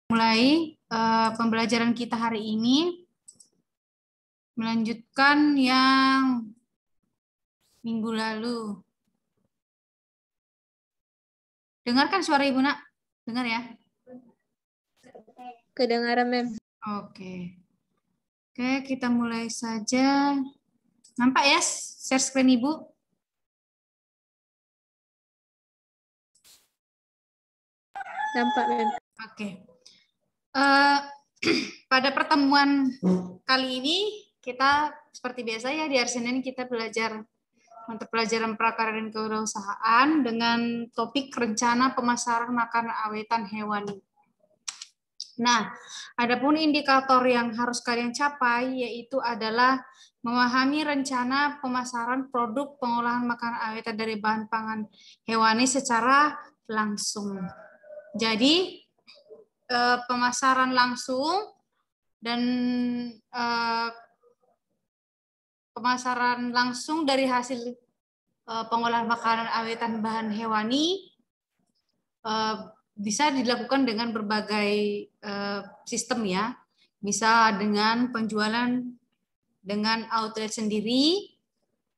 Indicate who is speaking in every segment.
Speaker 1: Mulai pembelajaran kita hari ini, melanjutkan yang minggu lalu. Dengarkan suara Ibu, Nak? Dengar ya?
Speaker 2: Kedengaran, Mem.
Speaker 1: Oke. Oke, kita mulai saja. Nampak ya share screen Ibu?
Speaker 2: Nampak, Mem.
Speaker 1: Oke. Pada pertemuan kali ini, kita seperti biasa ya, di hari Senin kita belajar untuk pelajaran prakarya dan kewirausahaan dengan topik rencana pemasaran makanan awetan hewani. Nah, adapun indikator yang harus kalian capai yaitu adalah memahami rencana pemasaran produk pengolahan makanan awetan dari bahan pangan hewani secara langsung. Jadi, pemasaran langsung dan pemasaran langsung dari hasil pengolahan makanan awetan bahan hewani bisa dilakukan dengan berbagai sistem ya. Bisa dengan penjualan dengan outlet sendiri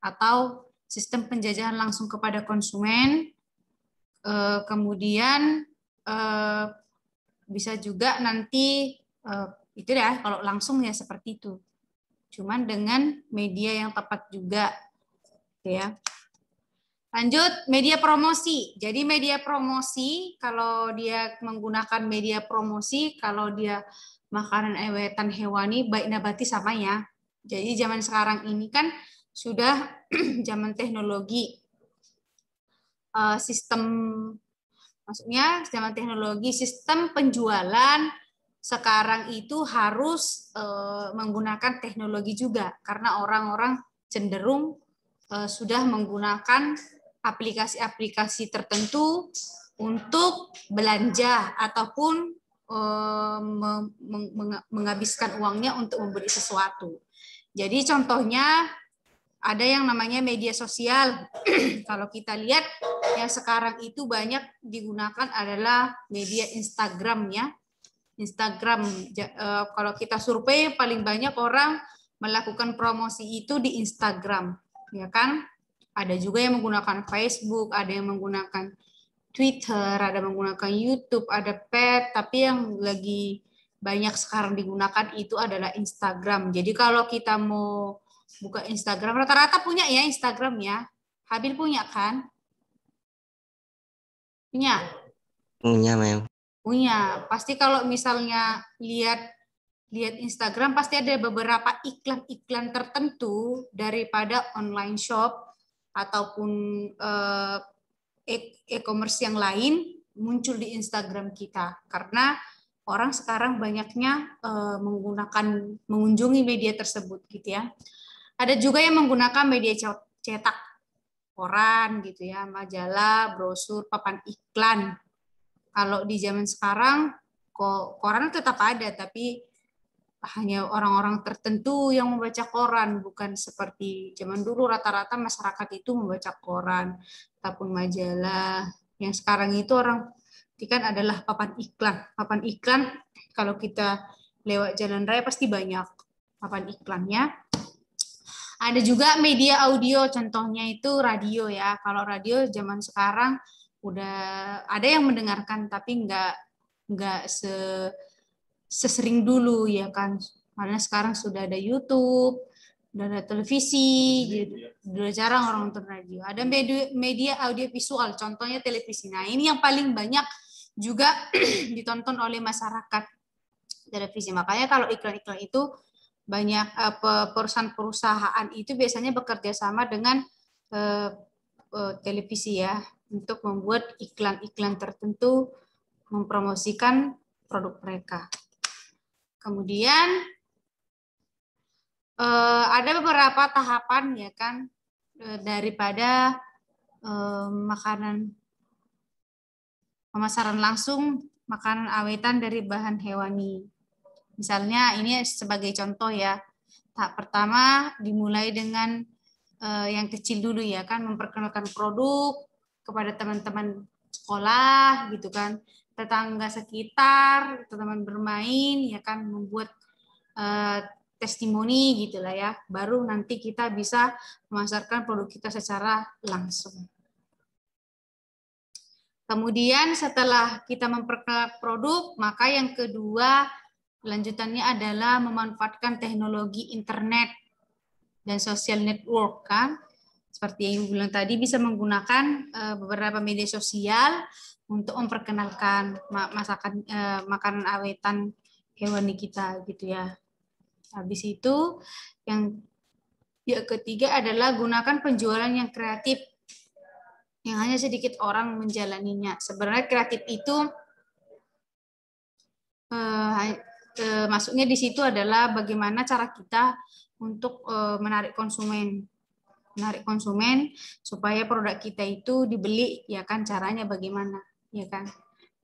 Speaker 1: atau sistem penjajahan langsung kepada konsumen. Kemudian bisa juga nanti itu ya kalau langsung ya seperti itu. Cuman dengan media yang tepat juga ya. Lanjut, media promosi. Jadi media promosi, kalau dia menggunakan media promosi, kalau dia makanan awetan hewani, baik nabati sama ya. Jadi zaman sekarang ini kan sudah zaman teknologi. Maksudnya zaman teknologi, sistem penjualan sekarang itu harus menggunakan teknologi juga. Karena orang-orang cenderung sudah menggunakan aplikasi-aplikasi tertentu untuk belanja ataupun menghabiskan uangnya untuk membeli sesuatu. Jadi contohnya ada yang namanya media sosial. Kalau kita lihat yang sekarang itu banyak digunakan adalah media Instagram ya. Instagram, kalau kita survei paling banyak orang melakukan promosi itu di Instagram, ya kan? Ada juga yang menggunakan Facebook, ada yang menggunakan Twitter, ada yang menggunakan YouTube, ada Pet, tapi yang lagi banyak sekarang digunakan itu adalah Instagram. Jadi kalau kita mau buka Instagram, rata-rata punya ya Instagram ya. Habil punya kan? Punya?
Speaker 3: Punya, Mem.
Speaker 1: Punya. Pasti kalau misalnya lihat Instagram pasti ada beberapa iklan-iklan tertentu daripada online shop ataupun e-commerce yang lain muncul di Instagram kita karena orang sekarang banyaknya mengunjungi media tersebut gitu ya. Ada juga yang menggunakan media cetak, koran gitu ya, majalah, brosur, papan iklan. Kalau di zaman sekarang koran tetap ada tapi hanya orang-orang tertentu yang membaca koran, bukan seperti zaman dulu rata-rata masyarakat itu membaca koran ataupun majalah. Yang sekarang itu orang kan adalah papan iklan. Papan iklan kalau kita lewat jalan raya pasti banyak papan iklannya. Ada juga media audio, contohnya itu radio ya. Kalau radio zaman sekarang udah ada yang mendengarkan tapi nggak sesering dulu ya kan, karena sekarang sudah ada YouTube, sudah ada televisi, jadi udah jarang orang nonton radio. Ada media audiovisual, contohnya televisi. Nah ini yang paling banyak juga ditonton oleh masyarakat, televisi. Makanya kalau iklan-iklan itu banyak perusahaan-perusahaan itu biasanya bekerja sama dengan televisi ya untuk membuat iklan-iklan tertentu mempromosikan produk mereka. Kemudian ada beberapa tahapan ya kan daripada makanan pemasaran langsung makanan awetan dari bahan hewani. Misalnya ini sebagai contoh ya. Tahap pertama dimulai dengan yang kecil dulu ya kan, memperkenalkan produk kepada teman-teman sekolah gitu kan. tetangga sekitar, teman bermain, ya kan, membuat testimoni gitulah ya. Baru nanti kita bisa memasarkan produk kita secara langsung. Kemudian setelah kita memperkenalkan produk, maka yang kedua lanjutannya adalah memanfaatkan teknologi internet dan social network kan. Seperti yang Ibu bilang tadi, bisa menggunakan beberapa media sosial untuk memperkenalkan makanan awetan hewani kita gitu ya. Habis itu yang ketiga adalah gunakan penjualan yang kreatif, yang hanya sedikit orang menjalaninya. Sebenarnya kreatif itu masuknya di situ adalah bagaimana cara kita untuk menarik konsumen supaya produk kita itu dibeli, ya kan, caranya bagaimana, ya kan.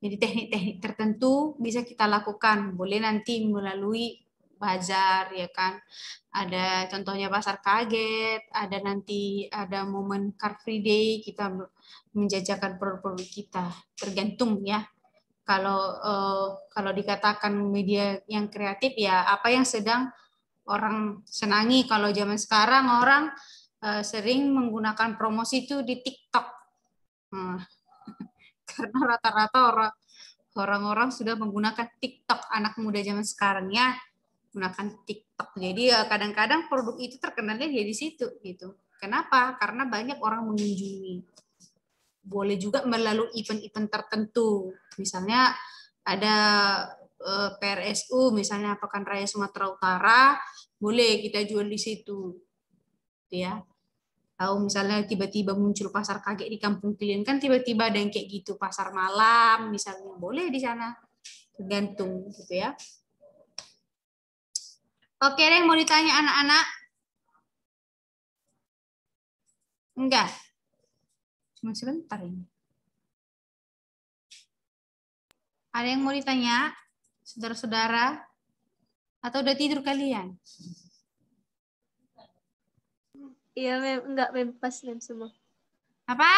Speaker 1: Jadi teknik-teknik tertentu bisa kita lakukan, boleh nanti melalui bazar, ya kan. Ada contohnya pasar kaget, ada nanti ada momen Car Free Day, kita menjajakan produk-produk kita, tergantung ya. Kalau dikatakan media yang kreatif ya apa yang sedang orang senangi. Kalau zaman sekarang orang sering menggunakan promosi itu di TikTok. Karena rata-rata orang-orang sudah menggunakan TikTok, anak muda zaman sekarang ya menggunakan TikTok. Jadi kadang-kadang produk itu terkenalnya di situ gitu. Kenapa? Karena banyak orang mengunjungi. Boleh juga melalui event-event tertentu. Misalnya ada PRSU, misalnya Pekan Raya Sumatera Utara, boleh kita jual di situ. Ya. Tahu misalnya tiba-tiba muncul pasar kaget di kampung kalian, kan tiba-tiba ada yang kayak gitu, pasar malam misalnya, boleh di sana. Tergantung gitu ya. Oke, ada yang mau ditanya anak-anak? Enggak. Cuma sebentar ini. Ada yang mau ditanya? Saudara-saudara? Atau udah tidur kalian?
Speaker 2: Iya, Mem. Enggak, Mem. Pas, Mem, semua.
Speaker 1: Apa?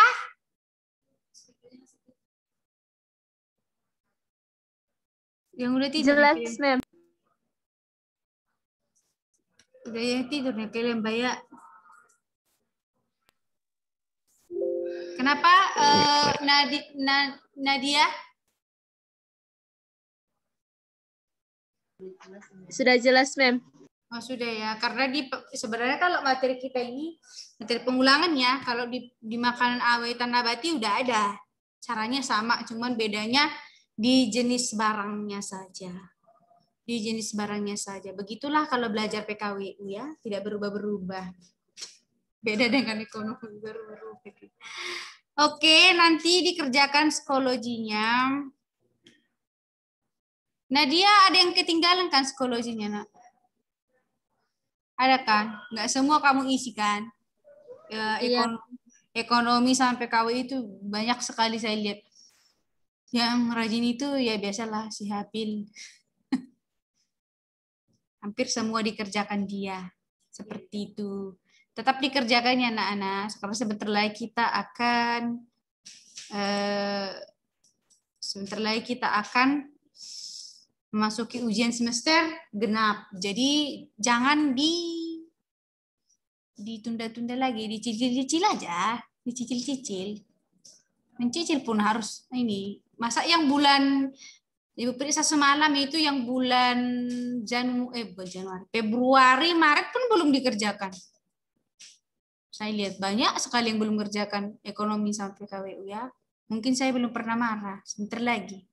Speaker 1: Yang udah tidur?
Speaker 2: Jelas, Mem.
Speaker 1: Udah yang tidur nih kalian banyak. Kenapa Nadia?
Speaker 2: Sudah jelas, Mem.
Speaker 1: Oh, sudah ya, karena sebenarnya kalau materi kita ini materi pengulangan ya, kalau di makanan awetan nabati udah ada, caranya sama, cuman bedanya di jenis barangnya saja. Di jenis barangnya saja. Begitulah kalau belajar PKWU ya, tidak berubah-berubah. Beda dengan ekonomi berubah. Oke, nanti dikerjakan psikologinya. Nadia, ada yang ketinggalan kan psikologinya, Nak? Ada kan? Nggak semua kamu isi kan?
Speaker 2: Iya.
Speaker 1: Ekonomi sampai KW itu banyak sekali saya lihat. Yang rajin itu ya biasalah si Hapil. Hampir semua dikerjakan dia. Seperti itu. Tetap dikerjakannya anak-anak. Karena sebentar lagi kita akan memasuki ujian semester genap. Jadi jangan ditunda-tunda lagi, dicicil-cicil aja, dicicil-cicil. Mencicil pun harus ini. Masa yang bulan Ibu periksa semalam itu yang bulan Januari, Februari, Maret pun belum dikerjakan. Saya lihat banyak sekali yang belum mengerjakan ekonomi sampai KWU ya. Mungkin saya belum pernah marah. Sebentar lagi.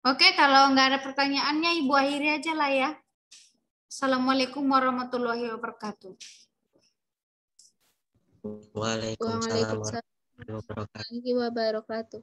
Speaker 1: Oke, kalau nggak ada pertanyaannya, Ibu akhiri aja lah ya. Assalamualaikum warahmatullahi wabarakatuh.
Speaker 3: Waalaikumsalam warahmatullahi wabarakatuh.
Speaker 2: Warahmatullahi wabarakatuh.